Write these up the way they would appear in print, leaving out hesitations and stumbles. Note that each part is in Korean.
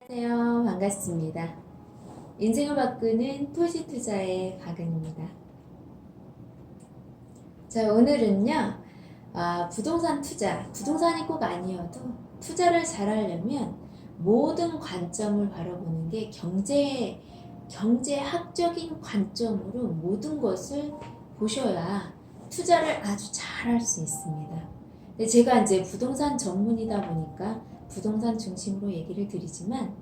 안녕하세요. 반갑습니다. 인생을 바꾸는 토지 투자의 박은입니다. 자, 오늘은요, 부동산 투자, 부동산이 꼭 아니어도 투자를 잘하려면 모든 관점을 바라보는 게 경제학적인 관점으로 모든 것을 보셔야 투자를 아주 잘할 수 있습니다. 근데 제가 이제 부동산 전문이다 보니까 부동산 중심으로 얘기를 드리지만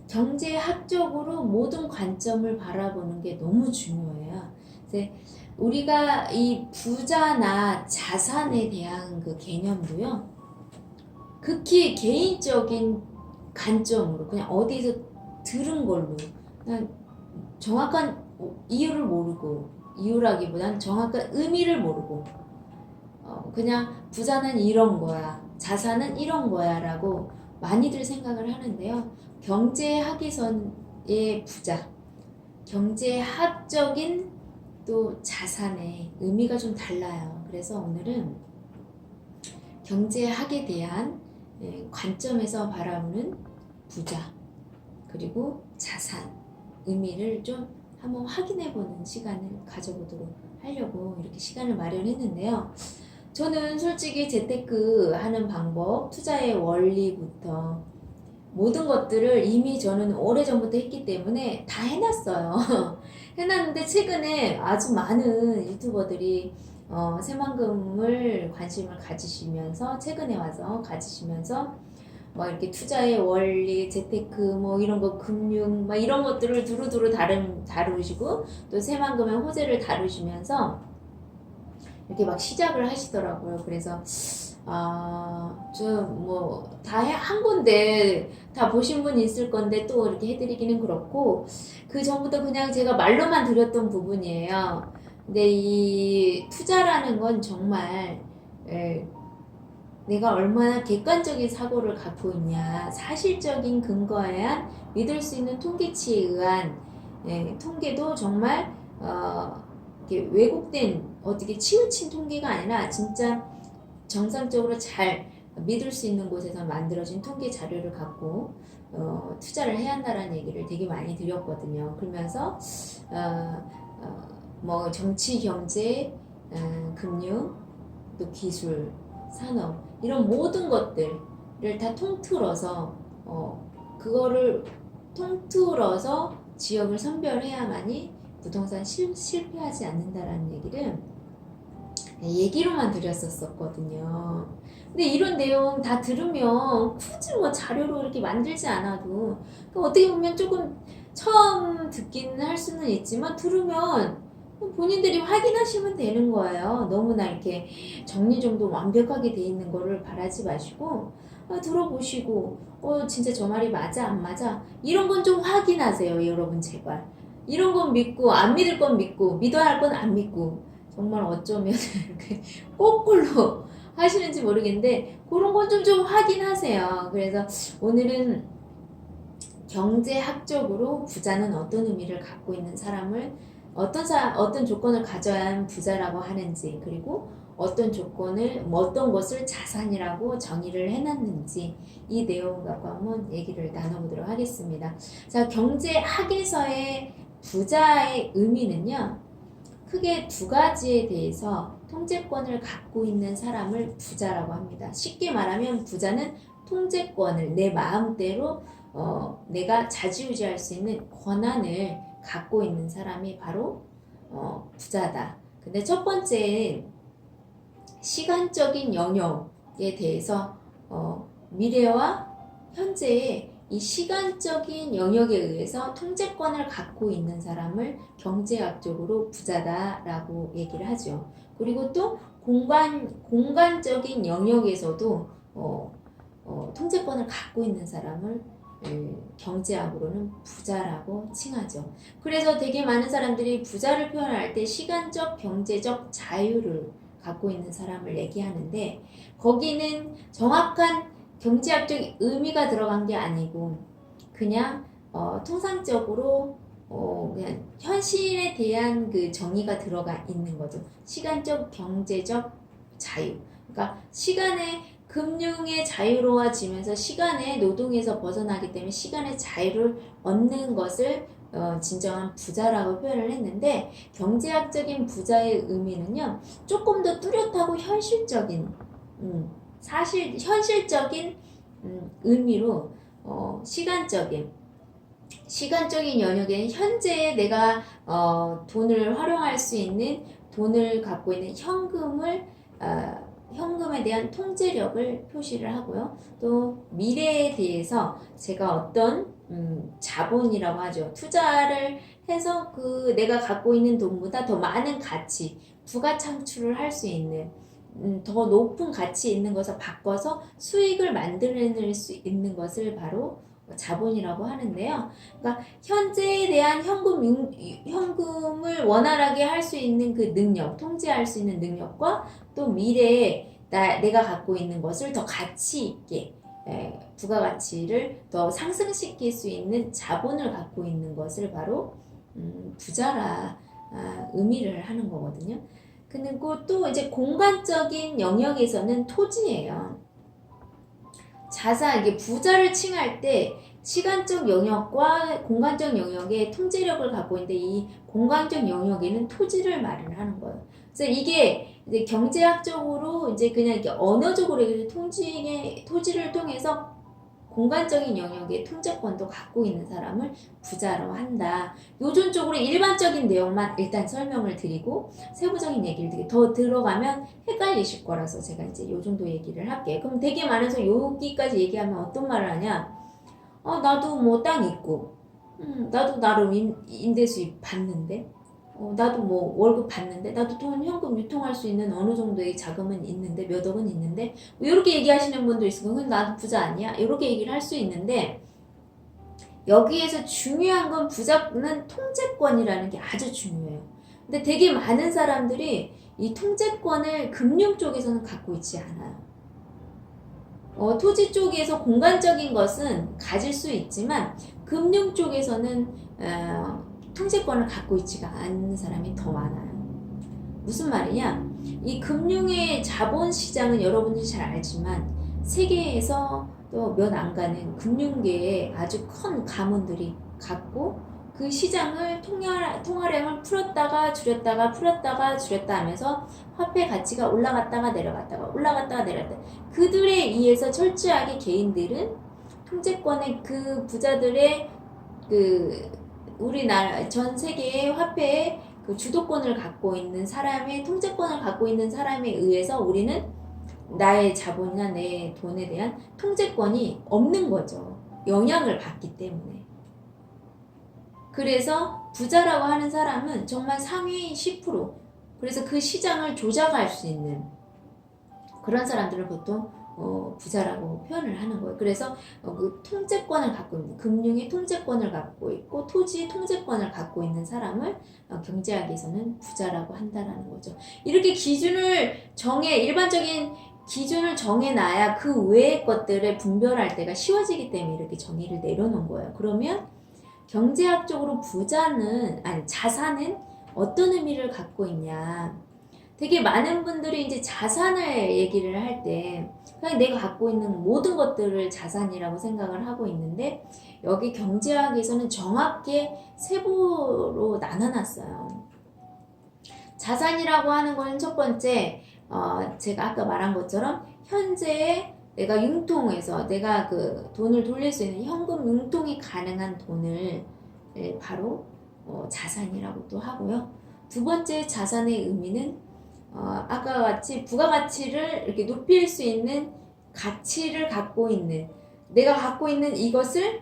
경제학적으로 모든 관점을 바라보는 게 너무 중요해요. 이제 우리가 이 부자나 자산에 대한 그 개념도요, 극히 개인적인 관점으로 그냥 어디서 들은 걸로 그냥 정확한 이유를 모르고, 이유라기보단 정확한 의미를 모르고 그냥 부자는 이런 거야, 자산은 이런 거야 라고 많이들 생각을 하는데요. 경제학에서의 부자, 경제학적인 또 자산의 의미가 좀 달라요. 그래서 오늘은 경제학에 대한 관점에서 바라보는 부자 그리고 자산 의미를 좀 한번 확인해 보는 시간을 가져보도록 하려고 이렇게 시간을 마련했는데요. 저는 솔직히 재테크 하는 방법, 투자의 원리부터 모든 것들을 이미 저는 오래전부터 했기 때문에 다 해놨어요. 해놨는데 최근에 아주 많은 유튜버들이 새만금을 관심을 가지시면서 최근에 와서 가지시면서 뭐 이렇게 투자의 원리, 재테크 뭐 이런 거 금융 막 이런 것들을 두루두루 다루시고 또 새만금의 호재를 다루시면서 이렇게 막 시작을 하시더라고요. 그래서 좀 뭐 다 한 건데 다 보신 분이 있을 건데 또 이렇게 해드리기는 그렇고 그 전부터 그냥 제가 말로만 드렸던 부분이에요. 근데 이 투자라는 건 정말 내가 얼마나 객관적인 사고를 갖고 있냐, 사실적인 근거에 한 믿을 수 있는 통계치에 의한 통계도 정말 이렇게 왜곡된 어떻게 치우친 통계가 아니라 진짜 정상적으로 잘 믿을 수 있는 곳에서 만들어진 통계 자료를 갖고 투자를 해야 한다는 얘기를 되게 많이 드렸거든요. 그러면서 뭐 정치, 경제, 금융, 또 기술, 산업 이런 모든 것들을 다 통틀어서 그거를 통틀어서 지역을 선별해야만이 부동산 실패하지 않는다라는 얘기를 얘기로만 드렸었거든요. 근데 이런 내용 다 들으면 굳이 뭐 자료로 이렇게 만들지 않아도 어떻게 보면 조금 처음 듣기는 할 수는 있지만 들으면 본인들이 확인하시면 되는 거예요. 너무나 이렇게 정리정돈 완벽하게 돼 있는 거를 바라지 마시고 들어보시고 진짜 저 말이 맞아 안 맞아 이런 건 좀 확인하세요. 여러분 제발. 이런 건 믿고 안 믿을 건 믿고 믿어야 할 건 안 믿고 정말 어쩌면 이렇게 거꾸로 하시는지 모르겠는데 그런 건 좀 확인하세요. 그래서 오늘은 경제학적으로 부자는 어떤 의미를 갖고 있는 사람을 어떤 조건을 가져야 하는 부자라고 하는지 그리고 어떤 조건을 어떤 것을 자산이라고 정의를 해놨는지 이 내용 갖고 한번 얘기를 나눠보도록 하겠습니다. 자, 경제학에서의 부자의 의미는요. 크게 두 가지에 대해서 통제권을 갖고 있는 사람을 부자라고 합니다. 쉽게 말하면 부자는 통제권을 내 마음대로 내가 좌지우지할 수 있는 권한을 갖고 있는 사람이 바로 부자다. 근데 첫 번째 시간적인 영역에 대해서 미래와 현재의 이 시간적인 영역에 의해서 통제권을 갖고 있는 사람을 경제학적으로 부자다라고 얘기를 하죠. 그리고 또 공간적인 영역에서도 통제권을 갖고 있는 사람을 경제학으로는 부자라고 칭하죠. 그래서 되게 많은 사람들이 부자를 표현할 때 시간적, 경제적 자유를 갖고 있는 사람을 얘기하는데 거기는 정확한 경제학적 의미가 들어간 게 아니고 그냥 통상적으로 그냥 현실에 대한 그 정의가 들어가 있는 거죠. 시간적, 경제적 자유. 그러니까 시간의 금융의 자유로워지면서 시간의 노동에서 벗어나기 때문에 시간의 자유를 얻는 것을 진정한 부자라고 표현을 했는데, 경제학적인 부자의 의미는요, 조금 더 뚜렷하고 현실적인, 현실적인 의미로 시간적인 영역에는 현재 내가 돈을 활용할 수 있는, 돈을 갖고 있는 현금에 대한 통제력을 표시를 하고요. 또 미래에 대해서 제가 어떤 자본이라고 하죠. 투자를 해서 그 내가 갖고 있는 돈보다 더 많은 가치, 부가 창출을 할 수 있는, 더 높은 가치 있는 것을 바꿔서 수익을 만들어낼 수 있는 것을 바로 자본이라고 하는데요. 그러니까 현재에 대한 현금을 원활하게 할 수 있는 그 능력, 통제할 수 있는 능력과 또 미래에 내가 갖고 있는 것을 더 가치 있게, 부가가치를 더 상승시킬 수 있는 자본을 갖고 있는 것을 바로 부자라 의미를 하는 거거든요. 그리고 또 이제 공간적인 영역에서는 토지예요. 이게 부자를 칭할 때 시간적 영역과 공간적 영역의 통제력을 갖고 있는데, 이 공간적 영역에는 토지를 말을 하는 거예요. 그래서 이게 이제 경제학적으로 이제 그냥 이렇게 언어적으로 토지를 통해서 공간적인 영역의 통제권도 갖고 있는 사람을 부자라고 한다. 요즘적으로 일반적인 내용만 일단 설명을 드리고 세부적인 얘기를 더 들어가면 헷갈리실 거라서 제가 이제 요 정도 얘기를 할게요. 그럼 되게 많아서 여기까지 얘기하면 어떤 말을 하냐? 나도 뭐 땅 있고, 나도 나름 임대 수입 받는데, 나도 뭐 월급 받는데, 나도 돈 현금 유통할 수 있는 어느 정도의 자금은 있는데, 몇 억은 있는데, 뭐 이렇게 얘기하시는 분도 있고, 근데 나도 부자 아니야? 이렇게 얘기를 할 수 있는데, 여기에서 중요한 건 부자는 통제권이라는 게 아주 중요해요. 근데 되게 많은 사람들이 이 통제권을 금융 쪽에서는 갖고 있지 않아요. 토지 쪽에서 공간적인 것은 가질 수 있지만 금융 쪽에서는 통제권을 갖고 있지가 않는 사람이 더 많아요. 무슨 말이냐? 이 금융의 자본시장은 여러분들이 잘 알지만 세계에서 또 몇 안 가는 금융계에 아주 큰 가문들이 갖고, 그 시장을 통화량을 풀었다가 줄였다가 풀었다가 줄였다 하면서 화폐 가치가 올라갔다가 내려갔다가 그들에 의해서 철저하게 개인들은 통제권의 그 부자들의 우리나라 전 세계의 화폐의 그 주도권을 갖고 있는 사람의, 통제권을 갖고 있는 사람에 의해서 우리는 나의 자본이나 내 돈에 대한 통제권이 없는 거죠. 영향을 받기 때문에. 그래서 부자라고 하는 사람은 정말 상위 10%, 그래서 그 시장을 조작할 수 있는 그런 사람들을 보통 부자라고 표현을 하는 거예요. 그래서 그 통제권을 갖고 있는, 금융의 통제권을 갖고 있고 토지의 통제권을 갖고 있는 사람을 경제학에서는 부자라고 한다라는 거죠. 이렇게 일반적인 기준을 정해놔야 그 외의 것들을 분별할 때가 쉬워지기 때문에 이렇게 정의를 내려놓은 거예요. 그러면 경제학적으로 자산은 어떤 의미를 갖고 있냐? 되게 많은 분들이 이제 자산을 얘기를 할 때 그냥 내가 갖고 있는 모든 것들을 자산이라고 생각을 하고 있는데, 여기 경제학에서는 정확히 세부로 나눠놨어요. 자산이라고 하는 건 첫 번째, 제가 아까 말한 것처럼 현재 내가 융통해서 내가 그 돈을 돌릴 수 있는 현금 융통이 가능한 돈을 바로 자산이라고 또 하고요. 두 번째 자산의 의미는 아까 같이 부가가치를 이렇게 높일 수 있는 가치를 갖고 있는, 내가 갖고 있는 이것을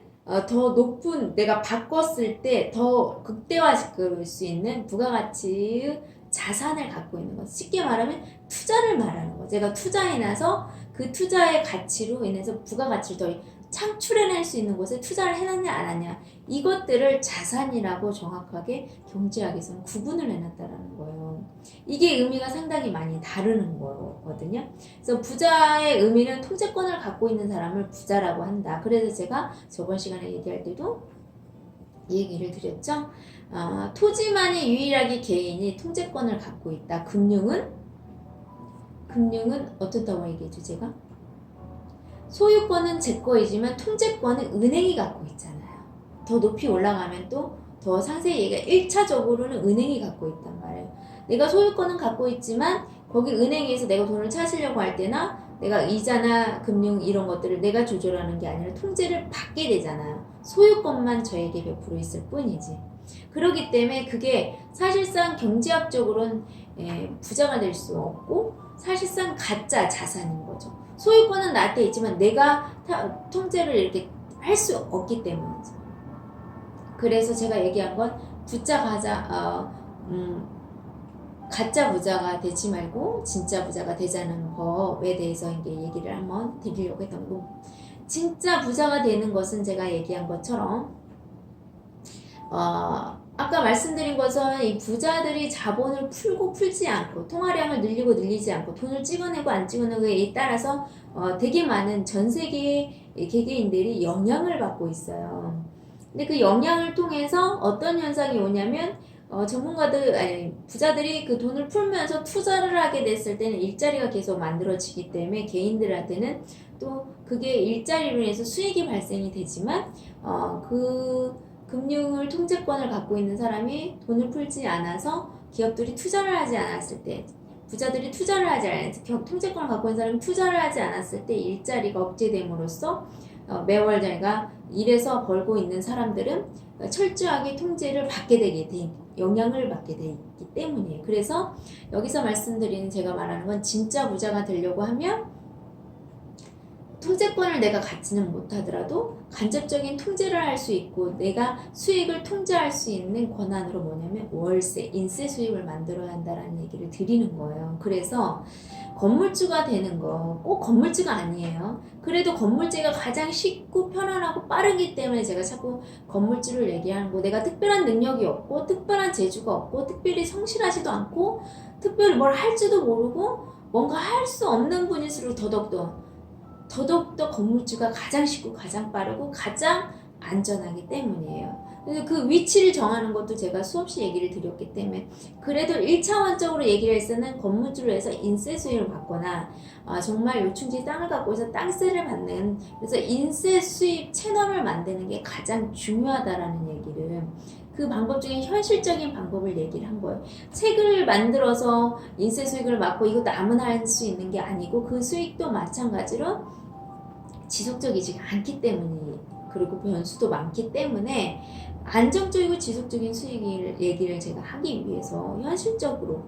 더 높은, 내가 바꿨을 때 더 극대화시킬 수 있는 부가가치의 자산을 갖고 있는 것. 쉽게 말하면 투자를 말하는 거. 제가 투자해 놔서 그 투자의 가치로 인해서 부가가치를 더 창출해낼 수 있는 곳에 투자를 해놨냐 안 하냐, 이것들을 자산이라고 정확하게 경제학에서는 구분을 해놨다라는 거예요. 이게 의미가 상당히 많이 다르는 거거든요. 그래서 부자의 의미는 통제권을 갖고 있는 사람을 부자라고 한다. 그래서 제가 저번 시간에 얘기할 때도 얘기를 드렸죠. 토지만이 유일하게 개인이 통제권을 갖고 있다. 금융은 어떻다고 얘기했죠, 제가? 소유권은 제 거이지만 통제권은 은행이 갖고 있잖아요. 더 높이 올라가면 또 더 상세히 얘기해 1차적으로는 은행이 갖고 있단 말이에요. 내가 소유권은 갖고 있지만 거기 은행에서 내가 돈을 찾으려고 할 때나 내가 이자나 금융 이런 것들을 내가 조절하는 게 아니라 통제를 받게 되잖아요. 소유권만 저에게 100% 있을 뿐이지. 그렇기 때문에 그게 사실상 경제학적으로는 부자가 될 수 없고 사실상 가짜 자산인 거죠. 소유권은 나한테 있지만 내가 통제를 이렇게 할 수 없기 때문이죠. 그래서 제가 얘기한 건 가짜 부자가 되지 말고 진짜 부자가 되자는 법에 대해서 이제 얘기를 한번 드리려고 했던 거고, 진짜 부자가 되는 것은 제가 얘기한 것처럼 아까 말씀드린 것은 이 부자들이 자본을 풀고 풀지 않고 통화량을 늘리고 늘리지 않고 돈을 찍어내고 안 찍어내고에 따라서 되게 많은 전 세계의 개개인들이 영향을 받고 있어요. 근데 그 영향을 통해서 어떤 현상이 오냐면 부자들이 그 돈을 풀면서 투자를 하게 됐을 때는 일자리가 계속 만들어지기 때문에 개인들한테는 또 그게 일자리로 인해서 수익이 발생이 되지만 그 금융을 통제권을 갖고 있는 사람이 돈을 풀지 않아서 기업들이 투자를 하지 않았을 때, 부자들이 투자를 하지 않았을 때, 통제권을 갖고 있는 사람이 투자를 하지 않았을 때 일자리가 억제됨으로써 매월 내가 일해서 벌고 있는 사람들은 철저하게 통제를 받게 되게 돼, 영향을 받게 되기 때문이에요. 그래서 여기서 말씀드리는 제가 말하는 건 진짜 부자가 되려고 하면 통제권을 내가 갖지는 못하더라도 간접적인 통제를 할 수 있고 내가 수익을 통제할 수 있는 권한으로 뭐냐면 월세, 인세 수익을 만들어야 한다라는 얘기를 드리는 거예요. 그래서 건물주가 되는 거 꼭 건물주가 아니에요. 그래도 건물주가 가장 쉽고 편안하고 빠르기 때문에 제가 자꾸 건물주를 얘기하는 거, 내가 특별한 능력이 없고 특별한 재주가 없고 특별히 성실하지도 않고 특별히 뭘 할지도 모르고 뭔가 할 수 없는 분일수록 더더욱더 건물주가 가장 쉽고 가장 빠르고 가장 안전하기 때문이에요. 그래서 그 위치를 정하는 것도 제가 수없이 얘기를 드렸기 때문에, 그래도 1차원적으로 얘기를 했으면 건물주로 해서 인세 수익을 받거나 정말 요충지 땅을 갖고 있어 땅세를 받는, 그래서 인세 수입 채널을 만드는 게 가장 중요하다라는 얘기를, 그 방법 중에 현실적인 방법을 얘기를 한 거예요. 책을 만들어서 인세 수익을 받고 이것도 아무나 할 수 있는 게 아니고 그 수익도 마찬가지로 지속적이지 않기 때문이, 그리고 변수도 많기 때문에 안정적이고 지속적인 수익을 얘기를 제가 하기 위해서 현실적으로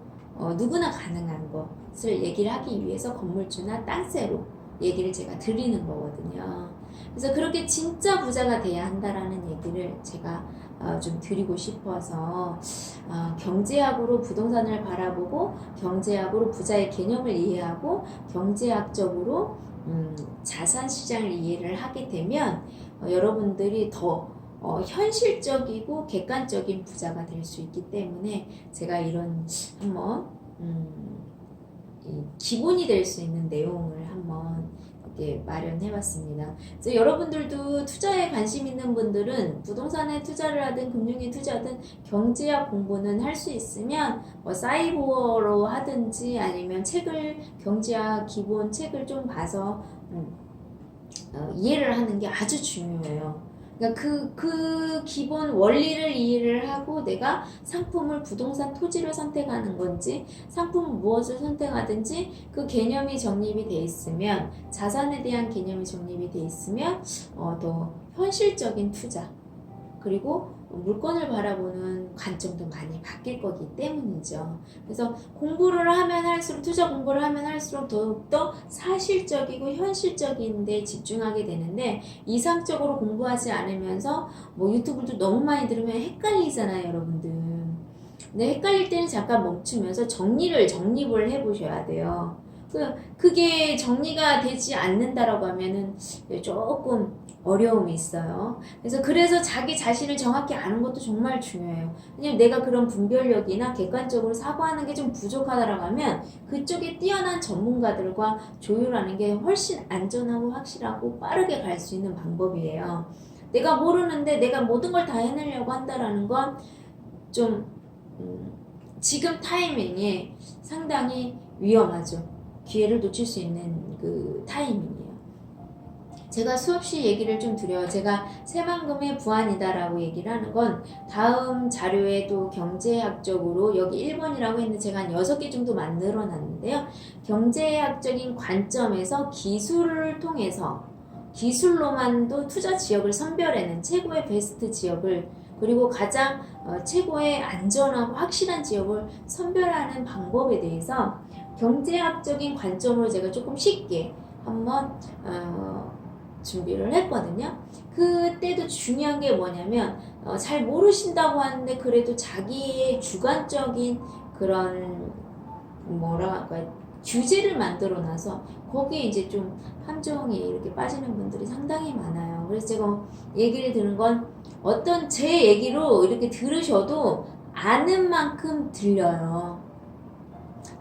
누구나 가능한 것을 얘기를 하기 위해서 건물주나 땅세로 얘기를 제가 드리는 거거든요. 그래서 그렇게 진짜 부자가 돼야 한다라는 얘기를 제가 좀 드리고 싶어서 경제학으로 부동산을 바라보고 경제학으로 부자의 개념을 이해하고 경제학적으로 자산시장을 이해를 하게 되면 여러분들이 더 현실적이고 객관적인 부자가 될 수 있기 때문에 제가 이런 한번 기본이 될 수 있는 내용을 한번 이렇게 마련해봤습니다. 그래서 여러분들도 투자에 관심 있는 분들은 부동산에 투자를 하든 금융에 투자하든 경제학 공부는 할 수 있으면 사이버로 하든지 아니면 경제학 기본 책을 좀 봐서 이해를 하는 게 아주 중요해요. 그러니까 그 기본 원리를 이해를 하고 내가 상품을 부동산 토지를 선택하는 건지 상품을 무엇을 선택하든지 그 개념이 정립이 돼 있으면, 자산에 대한 개념이 정립이 돼 있으면 더 현실적인 투자 그리고 물건을 바라보는 관점도 많이 바뀔 거기 때문이죠. 그래서 공부를 하면 할수록, 투자 공부를 하면 할수록 더욱더 사실적이고 현실적인 데 집중하게 되는데, 이상적으로 공부하지 않으면서 유튜브도 너무 많이 들으면 헷갈리잖아요, 여러분들. 근데 헷갈릴 때는 잠깐 멈추면서 정립을 해보셔야 돼요. 그게 정리가 되지 않는다라고 하면은 조금 어려움이 있어요. 그래서 자기 자신을 정확히 아는 것도 정말 중요해요. 왜냐면 내가 그런 분별력이나 객관적으로 사고하는 게 좀 부족하다라고 하면 그쪽에 뛰어난 전문가들과 조율하는 게 훨씬 안전하고 확실하고 빠르게 갈 수 있는 방법이에요. 내가 모르는데 내가 모든 걸 다 해내려고 한다라는 건 좀 지금 타이밍에 상당히 위험하죠. 기회를 놓칠 수 있는 그 타이밍이에요. 제가 수없이 얘기를 좀 드려요. 제가 새만금의 부안이다라고 얘기를 하는 건 다음 자료에도 경제학적으로 여기 1번이라고 했는데 제가 한 6개 정도 만들어 놨는데요. 경제학적인 관점에서 기술을 통해서 기술로만도 투자 지역을 선별해낸 최고의 베스트 지역을 그리고 가장 최고의 안전하고 확실한 지역을 선별하는 방법에 대해서 경제학적인 관점으로 제가 조금 쉽게 한번 준비를 했거든요. 그때도 중요한 게 뭐냐면 잘 모르신다고 하는데 그래도 자기의 주관적인 그런 뭐랄까 규제를 만들어 놔서 거기에 이제 좀 함정에 이렇게 빠지는 분들이 상당히 많아요. 그래서 제가 얘기를 드는 건 어떤 제 얘기로 이렇게 들으셔도 아는 만큼 들려요.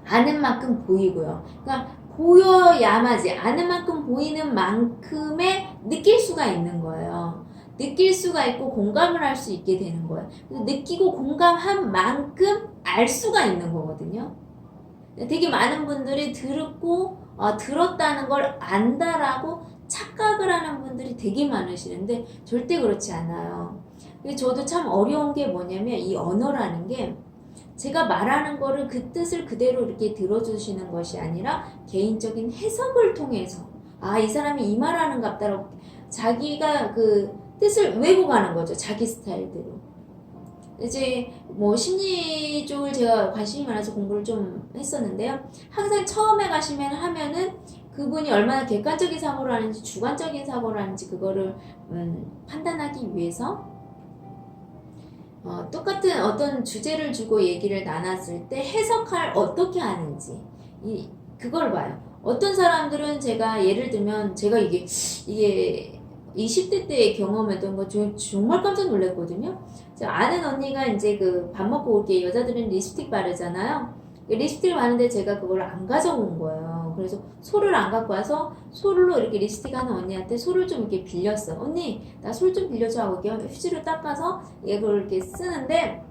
아는 만큼 보이고요. 그러니까 보여야마지 아는 만큼 보이는 만큼의 느낄 수가 있는 거예요. 느낄 수가 있고 공감을 할 수 있게 되는 거예요. 느끼고 공감한 만큼 알 수가 있는 거거든요. 되게 많은 분들이 들었다는 걸 안다라고 착각을 하는 분들이 되게 많으시는데 절대 그렇지 않아요. 저도 참 어려운 게 뭐냐면 이 언어라는 게 제가 말하는 거를 그 뜻을 그대로 이렇게 들어주시는 것이 아니라 개인적인 해석을 통해서 이 사람이 이 말하는 같다라고 자기가 그 뜻을 왜곡하는 거죠. 자기 스타일대로. 이제 뭐 심리 쪽을 제가 관심이 많아서 공부를 좀 했었는데요. 항상 처음에 하면은 그분이 얼마나 객관적인 사고를 하는지 주관적인 사고를 하는지 그거를 판단하기 위해서 똑같은 어떤 주제를 주고 얘기를 나눴을 때 해석할 어떻게 하는지 그걸 봐요. 어떤 사람들은 제가 예를 들면 제가 이게 20대 때 경험했던 거 정말 깜짝 놀랐거든요. 제가 아는 언니가 이제 그 밥 먹고 올게 여자들은 립스틱 바르잖아요. 립스틱을 바르는데 제가 그걸 안 가져온 거예요. 그래서 솔을 안 갖고 와서 솔로 이렇게 립스틱 하는 언니한테 솔을 좀 이렇게 빌렸어. 언니 나 솔 좀 빌려줘 하고 이렇게 휴지로 닦아서 이걸 이렇게 쓰는데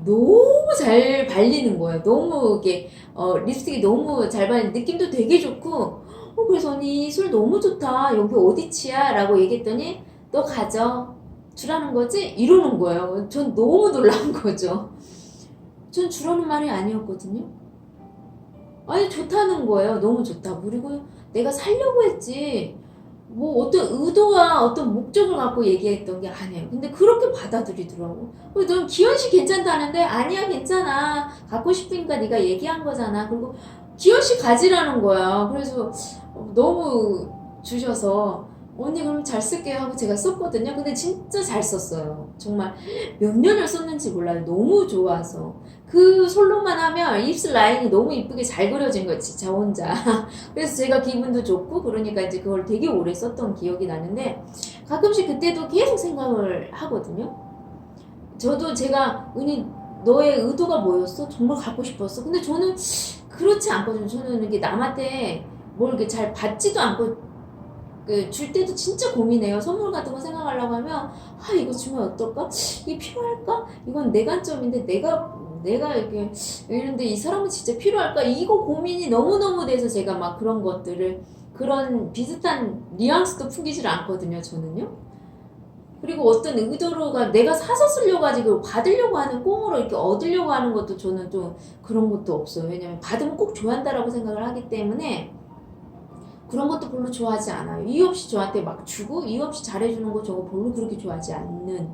너무 잘 발리는 거예요. 너무 이게 립스틱이 너무 잘 발리는 느낌도 되게 좋고 그래서 언니 술 너무 좋다. 여기 어디치야? 라고 얘기했더니 너 가져. 주라는 거지? 이러는 거예요. 전 너무 놀란 거죠. 전 주라는 말이 아니었거든요. 아니 좋다는 거예요. 너무 좋다. 그리고 내가 살려고 했지. 뭐 어떤 의도와 어떤 목적을 갖고 얘기했던 게 아니에요. 근데 그렇게 받아들이더라고. 넌 기현씨 괜찮다는데 아니야 괜찮아. 갖고 싶으니까 네가 얘기한 거잖아. 그리고 기현씨 가지라는 거야. 그래서 너무 주셔서 언니 그럼 잘 쓸게요 하고 제가 썼거든요. 근데 진짜 잘 썼어요. 정말 몇 년을 썼는지 몰라요. 너무 좋아서. 그 솔로만 하면 입술 라인이 너무 이쁘게 잘 그려진 거지, 저 혼자. 그래서 제가 기분도 좋고, 그러니까 이제 그걸 되게 오래 썼던 기억이 나는데, 가끔씩 그때도 계속 생각을 하거든요. 저도 제가, 은희, 너의 의도가 뭐였어? 정말 갖고 싶었어? 근데 저는 그렇지 않거든요. 저는 이렇게 남한테 뭘 이렇게 잘 받지도 않고, 줄 때도 진짜 고민해요. 선물 같은 거 생각하려고 하면, 이거 주면 어떨까? 이게 필요할까? 이건 내 관점인데, 내가 이렇게 이런데 이 사람은 진짜 필요할까? 이거 고민이 너무너무 돼서 제가 막 그런 것들을 그런 비슷한 뉘앙스도 풍기질 않거든요. 저는요. 그리고 어떤 의도로가 내가 사서 쓰려고 가지고 받으려고 하는 꽁으로 이렇게 얻으려고 하는 것도 저는 좀 그런 것도 없어요. 왜냐면 받으면 꼭 좋아한다라고 생각을 하기 때문에 그런 것도 별로 좋아하지 않아요. 이유 없이 저한테 막 주고 이유 없이 잘해주는 거 저거 별로 그렇게 좋아하지 않는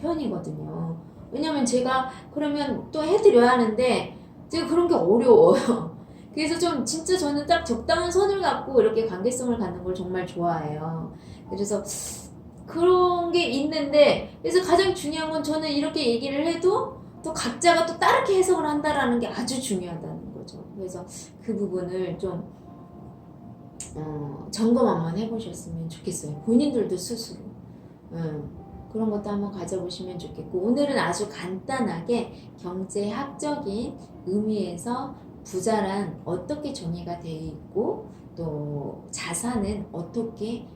편이거든요. 왜냐면 제가 그러면 또 해드려야 하는데 제가 그런 게 어려워요. 그래서 좀 진짜 저는 딱 적당한 선을 갖고 이렇게 관계성을 갖는 걸 정말 좋아해요. 그래서 그런 게 있는데 그래서 가장 중요한 건 저는 이렇게 얘기를 해도 또 각자가 또 다르게 해석을 한다라는 게 아주 중요하다는 거죠. 그래서 그 부분을 좀 점검 한번 해보셨으면 좋겠어요. 본인들도 스스로. 그런 것도 한번 가져보시면 좋겠고 오늘은 아주 간단하게 경제학적인 의미에서 부자란 어떻게 정의가 되어 있고 또 자산은 어떻게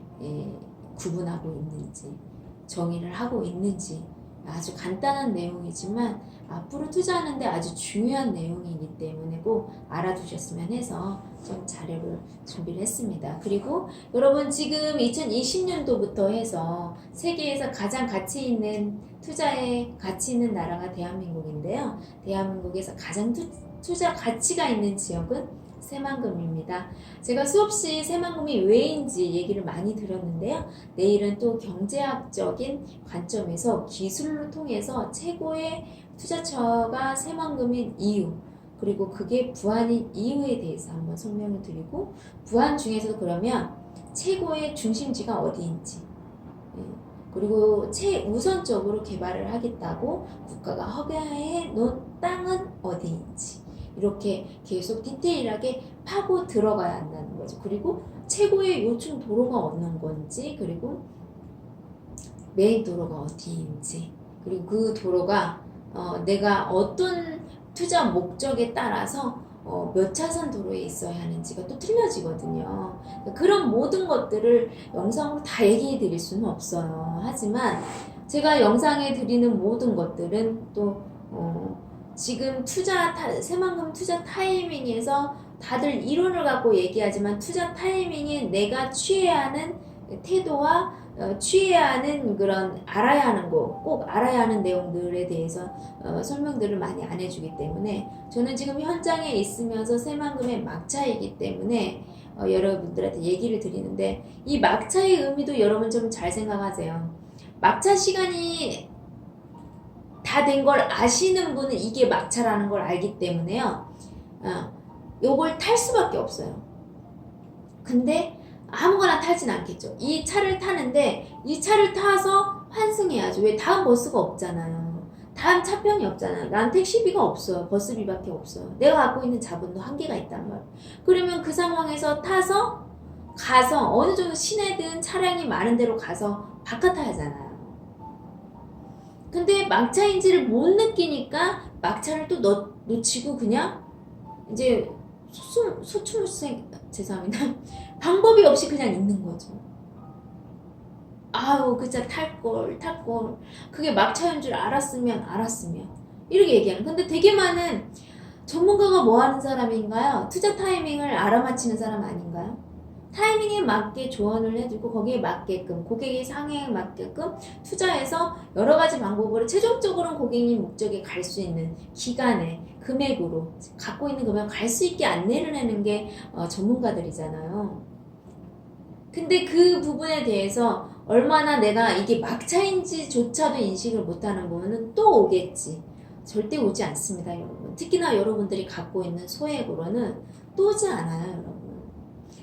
구분하고 있는지 정의를 하고 있는지 아주 간단한 내용이지만 앞으로 투자하는데 아주 중요한 내용이기 때문에 꼭 알아두셨으면 해서 좀 자료를 준비를 했습니다. 그리고 여러분 지금 2020년도부터 해서 세계에서 가장 가치 있는 투자에 가치 있는 나라가 대한민국인데요. 대한민국에서 가장 투자 가치가 있는 지역은 새만금입니다. 제가 수없이 새만금이 왜인지 얘기를 많이 들었는데요. 내일은 또 경제학적인 관점에서 기술을 통해서 최고의 투자처가 새만금인 이유, 그리고 그게 부안인 이유에 대해서 한번 설명을 드리고, 부안 중에서도 그러면 최고의 중심지가 어디인지, 그리고 최우선적으로 개발을 하겠다고 국가가 허가해 놓은 땅은 어디인지, 이렇게 계속 디테일하게 파고 들어가야 한다는 거죠. 그리고 최고의 요충 도로가 어느 건지, 그리고 메인 도로가 어디인지, 그리고 그 도로가 내가 어떤 투자 목적에 따라서 몇 차선 도로에 있어야 하는지가 또 틀려지거든요. 그런 모든 것들을 영상으로 다 얘기해 드릴 수는 없어요. 하지만 제가 영상에 드리는 모든 것들은 또 지금 새만금 투자 타이밍에서 다들 이론을 갖고 얘기하지만 투자 타이밍에 내가 취해야 하는 태도와 취해야 하는 그런 알아야 하는 거, 꼭 알아야 하는 내용들에 대해서 설명들을 많이 안 해주기 때문에 저는 지금 현장에 있으면서 새만금의 막차이기 때문에 여러분들한테 얘기를 드리는데, 이 막차의 의미도 여러분 좀 잘 생각하세요. 막차 시간이 다 된 걸 아시는 분은 이게 막차라는 걸 알기 때문에요. 요걸 탈 수밖에 없어요. 근데 아무거나 타진 않겠죠. 이 차를 타는데 이 차를 타서 환승해야죠. 왜? 다음 버스가 없잖아요. 다음 차편이 없잖아요. 난 택시비가 없어요. 버스비밖에 없어요. 내가 갖고 있는 자본도 한계가 있단 말이에요. 그러면 그 상황에서 타서 가서 어느 정도 시내든 차량이 많은 데로 가서 바깥 타야잖아요. 근데 막차인지를 못 느끼니까 막차를 또 놓치고 그냥 이제 죄송합니다. 방법이 없이 그냥 있는 거죠. 아우, 그자 탈걸. 그게 막차인 줄 알았으면. 이렇게 얘기하는. 근데 되게 많은 전문가가 뭐 하는 사람인가요? 투자 타이밍을 알아맞히는 사람 아닌가요? 타이밍에 맞게 조언을 해주고 거기에 맞게끔, 고객의 상황에 맞게끔 투자해서 여러 가지 방법으로 최종적으로는 고객님 목적에 갈 수 있는 기간에, 금액으로 갖고 있는 금액을 갈 수 있게 안내를 하는 게 전문가들이잖아요. 근데 그 부분에 대해서 얼마나 내가 이게 막차인지조차도 인식을 못하는 부분은 또 오겠지. 절대 오지 않습니다, 여러분. 특히나 여러분들이 갖고 있는 소액으로는 또 오지 않아요, 여러분.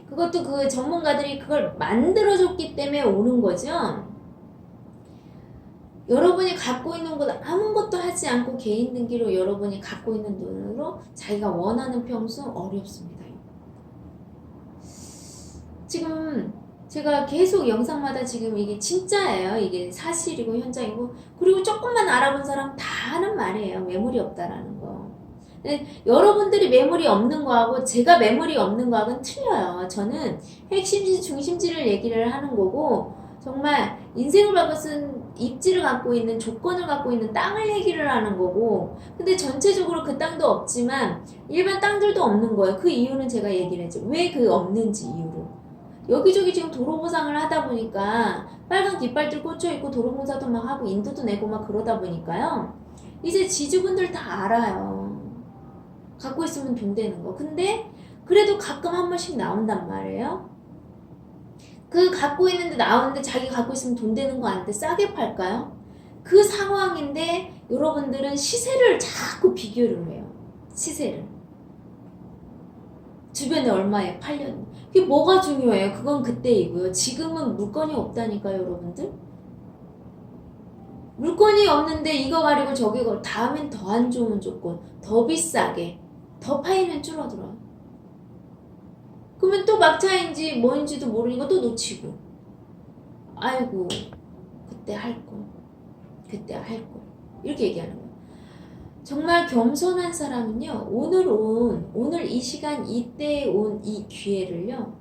그것도 그 전문가들이 그걸 만들어줬기 때문에 오는 거죠. 여러분이 갖고 있는 것 아무것도 하지 않고 개인 등기로 여러분이 갖고 있는 돈으로 자기가 원하는 평수 어렵습니다. 지금 제가 계속 영상마다 지금 이게 진짜예요. 이게 사실이고 현장이고, 그리고 조금만 알아본 사람 다 하는 말이에요. 매물이 없다라는 거. 근데 여러분들이 매물이 없는 거하고 제가 매물이 없는 거하고는 틀려요. 저는 핵심지 중심지를 얘기를 하는 거고, 정말 인생을 바꿔쓴 입지를 갖고 있는, 조건을 갖고 있는 땅을 얘기를 하는 거고, 근데 전체적으로 그 땅도 없지만 일반 땅들도 없는 거예요. 그 이유는 제가 얘기를 했죠. 왜 그 없는지 이유를. 여기저기 지금 도로 보상을 하다 보니까 빨간 깃발들 꽂혀있고 도로공사도 막 하고 인도도 내고 막 그러다 보니까요, 이제 지주분들 다 알아요. 갖고 있으면 돈 되는 거. 근데 그래도 가끔 한 번씩 나온단 말이에요. 그 갖고 있는데 나오는데 자기 갖고 있으면 돈 되는 거 아닌데 싸게 팔까요? 그 상황인데 여러분들은 시세를 자꾸 비교를 해요. 시세를. 주변에 얼마에 팔렸는지. 그게 뭐가 중요해요? 그건 그때이고요. 지금은 물건이 없다니까요, 여러분들. 물건이 없는데 이거 가리고 저기 거, 다음엔 더 안 좋은 조건, 더 비싸게, 더 파이면 줄어들어요. 그러면 또 막차인지 뭐인지도 모르니까 또 놓치고, 아이고 그때 할걸 이렇게 얘기하는 거예요. 정말 겸손한 사람은요, 오늘 이 시간 이때에 온 이 기회를요,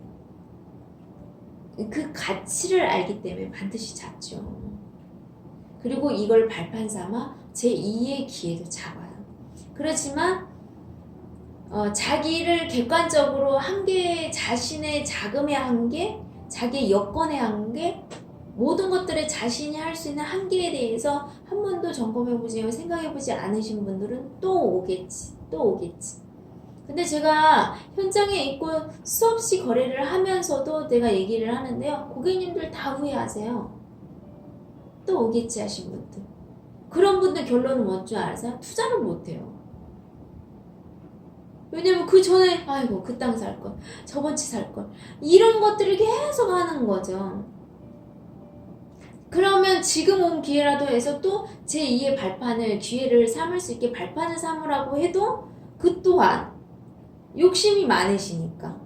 그 가치를 알기 때문에 반드시 잡죠. 그리고 이걸 발판 삼아 제2의 기회도 잡아요. 그렇지만 자기를 객관적으로 한계, 자신의 자금의 한계, 자기의 여건의 한계, 모든 것들에 자신이 할 수 있는 한계에 대해서 한 번도 점검해보지, 생각해보지 않으신 분들은 또 오겠지, 또 오겠지. 근데 제가 현장에 있고 수없이 거래를 하면서도 내가 얘기를 하는데요. 고객님들 다 후회하세요. 또 오겠지 하신 분들. 그런 분들 결론은 뭔지 아세요? 투자를 못해요. 왜냐면 그 전에 아이고 그 땅 살걸, 저번 주 살걸, 이런 것들을 계속 하는 거죠. 그러면 지금 온 기회라도 해서 또 제2의 발판을, 기회를 삼을 수 있게 발판을 삼으라고 해도 그 또한 욕심이 많으시니까,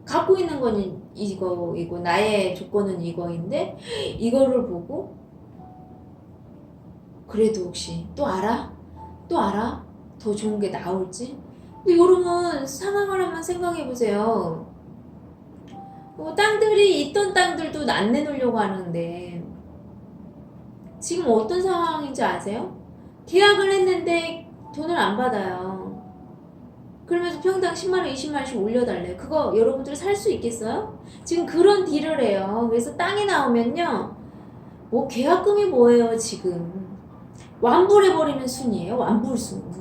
갖고 있는 거는 이거이고 나의 조건은 이거인데 이거를 보고 그래도 혹시 또 알아? 또 알아? 더 좋은 게 나올지? 근데 여러분 상황을 한번 생각해 보세요. 땅들이 있던 땅들도 안 내놓으려고 하는데 지금 어떤 상황인지 아세요? 계약을 했는데 돈을 안 받아요. 그러면서 평당 10만원, 20만원씩 올려달래요. 그거 여러분들 살 수 있겠어요? 지금 그런 딜을 해요. 그래서 땅이 나오면요, 뭐 계약금이 뭐예요 지금. 완불해버리는 순이에요. 완불순.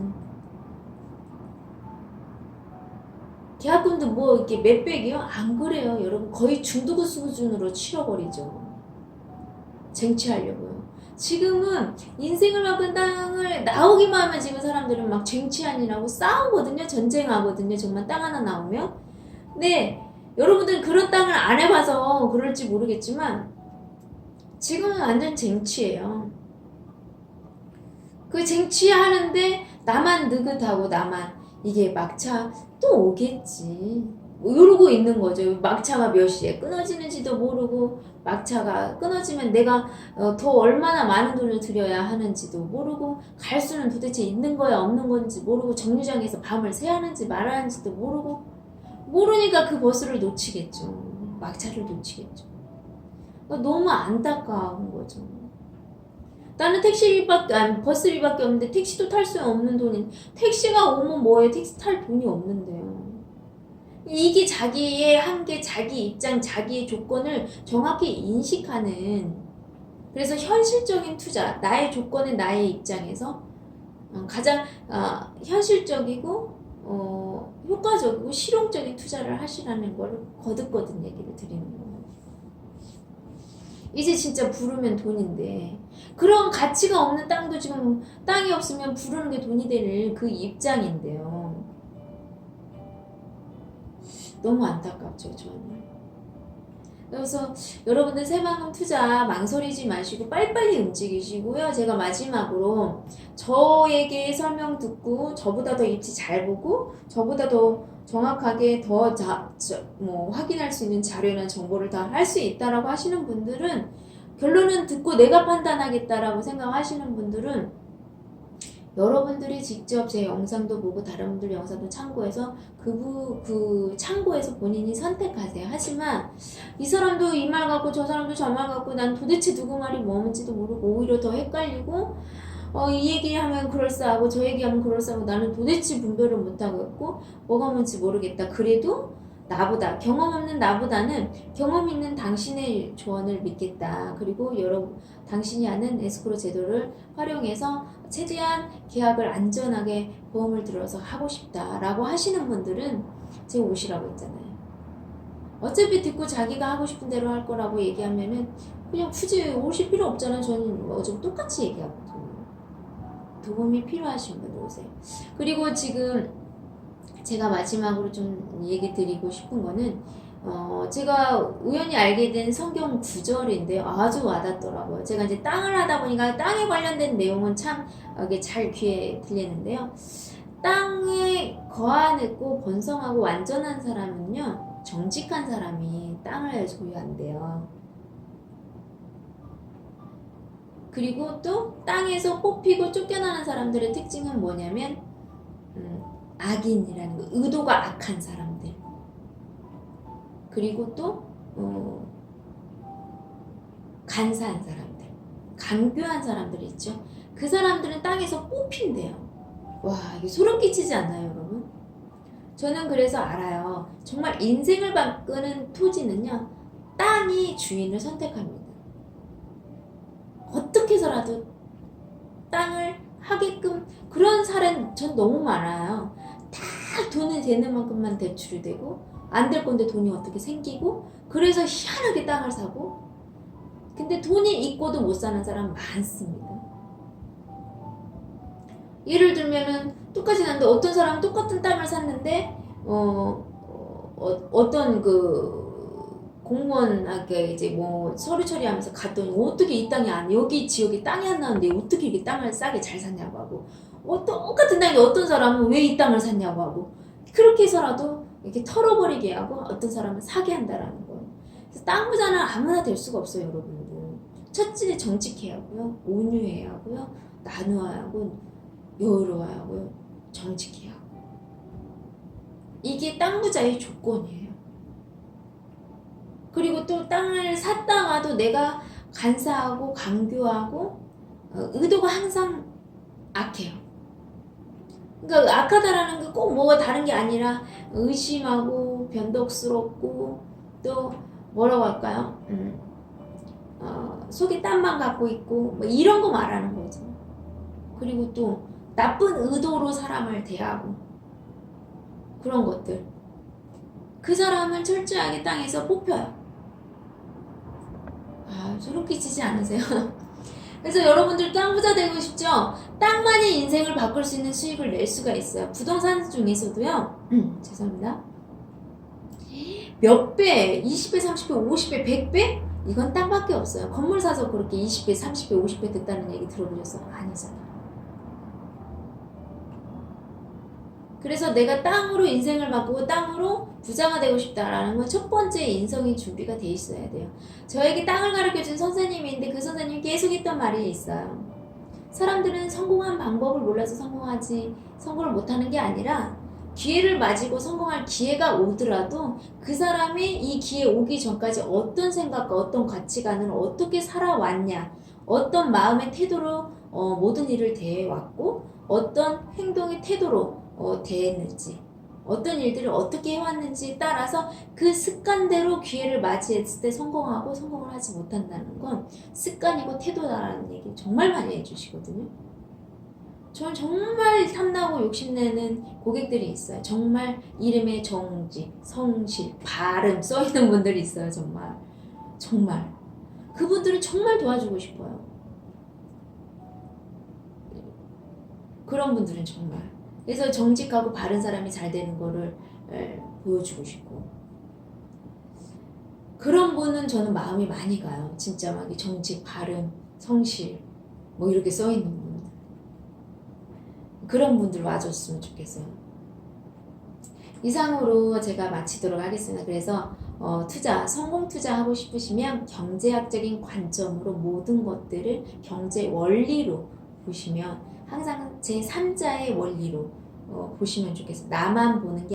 계약금도 뭐 이렇게 몇백이요? 안 그래요 여러분. 거의 중도금 수준으로 치러버리죠. 쟁취하려고요. 지금은 인생을 바꾼 땅을 나오기만 하면 지금 사람들은 막 쟁취하느라고 싸우거든요. 전쟁하거든요. 정말 땅 하나 나오면. 네, 여러분들은 그런 땅을 안 해봐서 그럴지 모르겠지만 지금은 완전 쟁취예요. 그 쟁취하는데 나만 느긋하고 나만 이게 막차 또 오겠지 뭐 이러고 있는 거죠. 막차가 몇 시에 끊어지는지도 모르고, 막차가 끊어지면 내가 더 얼마나 많은 돈을 들여야 하는지도 모르고, 갈 수는 도대체 있는 거야 없는 건지 모르고, 정류장에서 밤을 새야 하는지 말아야 하는지도 모르고, 모르니까 그 버스를 놓치겠죠. 막차를 놓치겠죠. 그러니까 너무 안타까운 거죠. 나는 택시비밖에, 아니 버스비밖에 없는데 택시도 탈 수 없는 돈이, 택시가 오면 뭐해, 택시 탈 돈이 없는데요. 이게 자기의 한계, 자기 입장, 자기의 조건을 정확히 인식하는, 그래서 현실적인 투자, 나의 조건은 나의 입장에서 가장 현실적이고 효과적이고 실용적인 투자를 하시라는 걸 거듭거듭 얘기를 드리는 거예요. 이제 진짜 부르면 돈인데, 그런 가치가 없는 땅도 지금 땅이 없으면 부르는 게 돈이 되는 그 입장인데요. 너무 안타깝죠, 저는. 그래서 여러분들 새만금 투자 망설이지 마시고 빨리빨리 움직이시고요. 제가 마지막으로 저에게 설명 듣고 저보다 더 입지 잘 보고 저보다 더 정확하게 더 확인할 수 있는 자료나 정보를 다 할 수 있다라고 하시는 분들은, 결론은 듣고 내가 판단하겠다라고 생각하시는 분들은 여러분들이 직접 제 영상도 보고 다른 분들 영상도 참고해서 그 참고해서 본인이 선택하세요. 하지만 이 사람도 이 말 같고 저 사람도 저 말 같고 난 도대체 누구 말이 뭔지도 모르고 오히려 더 헷갈리고, 이 얘기하면 그럴싸하고 저 얘기하면 그럴싸하고 나는 도대체 분별을 못하겠고 뭐가 뭔지 모르겠다. 그래도 나보다 경험 없는 나보다는 경험 있는 당신의 조언을 믿겠다. 그리고 당신이 아는 에스크로 제도를 활용해서 최대한 계약을 안전하게 보험을 들어서 하고 싶다라고 하시는 분들은 제가 오시라고 했잖아요. 어차피 듣고 자기가 하고 싶은 대로 할 거라고 얘기하면은 그냥 굳이 오실 필요 없잖아요. 저는 어차피 똑같이 얘기하거든요. 도움이 필요하신 분들 오세요. 그리고 지금 제가 마지막으로 좀 얘기 드리고 싶은 거는 제가 우연히 알게 된 성경 구절인데 아주 와닿더라고요. 제가 이제 땅을 하다 보니까 땅에 관련된 내용은 참 이게 잘 귀에 들리는데요. 땅에 거하고 번성하고 완전한 사람은요, 정직한 사람이 땅을 소유한대요. 그리고 또 땅에서 뽑히고 쫓겨나는 사람들의 특징은 뭐냐면 악인이라는 거, 의도가 악한 사람들. 그리고 또 간사한 사람들. 강교한 사람들이 있죠. 그 사람들은 땅에서 뽑힌대요. 와, 이게 소름 끼치지 않나요, 여러분? 저는 그래서 알아요. 정말 인생을 바꾸는 토지는요, 땅이 주인을 선택합니다. 어떻게 해서라도 땅을 하게끔 그런 사례는 전 너무 많아요. 다 돈이 되는 만큼만 대출이 되고 안 될 건데 돈이 어떻게 생기고 그래서 희한하게 땅을 사고 근데 돈이 있고도 못 사는 사람 많습니다. 예를 들면은 똑같이 난데 어떤 사람은 똑같은 땅을 샀는데 어떤 그 공무원에게 이제 뭐 서류 처리하면서 갔더니 어떻게 이 땅이 안 여기 지역에 땅이 안 나는데 어떻게 이렇게 땅을 싸게 잘 샀냐고 하고 똑같은 땅인데 어떤 사람은 왜 이 땅을 샀냐고 하고 그렇게 해서라도 이렇게 털어버리게 하고 어떤 사람은 사게 한다라는 거예요. 그래서 땅 부자는 아무나 될 수가 없어요, 여러분들. 첫째 정직해야 하고요, 온유해야 하고요, 나누어야 하고 여유로워야 하고요, 정직해야 하고 이게 땅 부자의 조건이에요. 그리고 또 땅을 샀다가도 내가 간사하고 강교하고 의도가 항상 악해요. 그러니까 악하다라는 게 꼭 뭐가 다른 게 아니라 의심하고 변덕스럽고 또 뭐라고 할까요? 속에 땀만 갖고 있고 뭐 이런 거 말하는 거죠. 그리고 또 나쁜 의도로 사람을 대하고 그런 것들 그 사람을 철저하게 땅에서 뽑혀요. 소름 끼치지 않으세요? 그래서 여러분들 땅 부자 되고 싶죠? 땅만이 인생을 바꿀 수 있는 수익을 낼 수가 있어요. 부동산 중에서도요. 죄송합니다. 몇 배, 20배, 30배, 50배, 100배? 이건 땅밖에 없어요. 건물 사서 그렇게 20배, 30배, 50배 됐다는 얘기 들어보셨어요? 아니잖아요. 그래서 내가 땅으로 인생을 바꾸고 땅으로 부자가 되고 싶다라는 건 첫 번째 인성이 준비가 돼 있어야 돼요. 저에게 땅을 가르쳐준 선생님인데 그 선생님이 계속 했던 말이 있어요. 사람들은 성공한 방법을 몰라서 성공을 못하는 게 아니라 기회를 맞이고 성공할 기회가 오더라도 그 사람이 이 기회 오기 전까지 어떤 생각과 어떤 가치관을 어떻게 살아왔냐, 어떤 마음의 태도로 모든 일을 대해왔고 어떤 행동의 태도로 대했는지 어떤 일들을 어떻게 해왔는지에 따라서 그 습관대로 기회를 맞이했을 때 성공하고 성공을 하지 못한다는 건 습관이고 태도다라는 얘기 정말 많이 해주시거든요. 저는 정말 탐나고 욕심내는 고객들이 있어요. 정말 이름에 정직, 성실, 발음 써있는 분들이 있어요. 정말 그분들은 정말 도와주고 싶어요. 그런 분들은 정말 그래서 정직하고 바른 사람이 잘 되는 거를 보여주고 싶고 그런 분은 저는 마음이 많이 가요. 진짜 막 정직, 바른, 성실 뭐 이렇게 써있는 분들 그런 분들 와줬으면 좋겠어요. 이상으로 제가 마치도록 하겠습니다. 그래서 성공 투자하고 싶으시면 경제학적인 관점으로 모든 것들을 경제 원리로 보시면 항상 제3자의 원리로 보시면 좋겠어요. 나만 보는 게